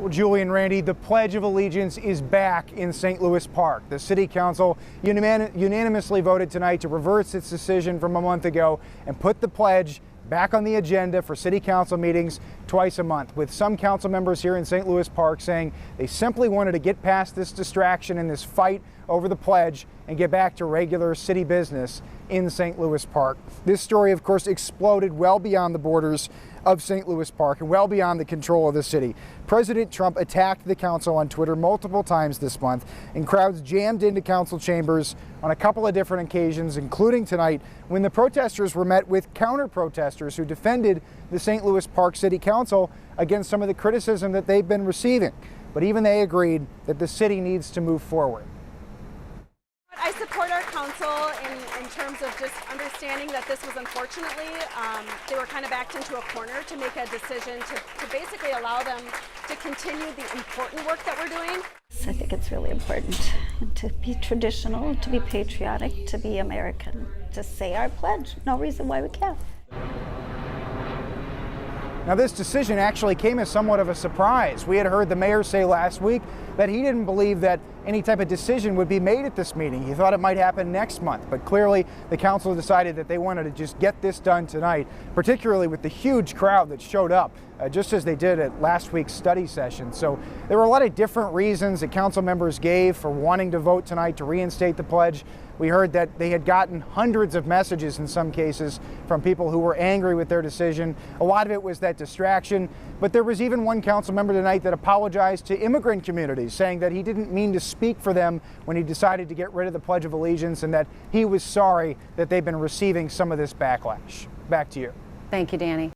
Well, Julie and Randy, the Pledge of Allegiance is back in St. Louis Park. The City Council unanimously voted tonight to reverse its decision from a month ago and put the pledge back on the agenda for City Council meetings twice a month, with some council members here in St. Louis Park saying they simply wanted to get past this distraction and this fight over the pledge and get back to regular city business in St. Louis Park. This story, of course, exploded well beyond the borders of St. Louis Park and well beyond the control of the city. President Trump attacked the council on Twitter multiple times this month, and crowds jammed into council chambers on a couple of different occasions, including tonight when the protesters were met with counter-protesters who defended the St. Louis Park City Council against some of the criticism that they've been receiving. But even they agreed that the city needs to move forward. I support our council in terms of just understanding that this was unfortunately, they were kind of backed into a corner to make a decision to basically allow them to continue the important work that we're doing. I think it's really important to be traditional, to be patriotic, to be American, to say our pledge. No reason why we can't. Now, this decision actually came as somewhat of a surprise. We had heard the mayor say last week that he didn't believe that any type of decision would be made at this meeting. He thought it might happen next month, but clearly the council decided that they wanted to just get this done tonight, particularly with the huge crowd that showed up, just as they did at last week's study session. So there were a lot of different reasons that council members gave for wanting to vote tonight to reinstate the pledge. We heard that they had gotten hundreds of messages in some cases from people who were angry with their decision. A lot of it was that distraction, but there was even one council member tonight that apologized to immigrant communities, saying that he didn't mean to speak for them when he decided to get rid of the Pledge of Allegiance and that he was sorry that they've been receiving some of this backlash. Back to you. Thank you, Danny.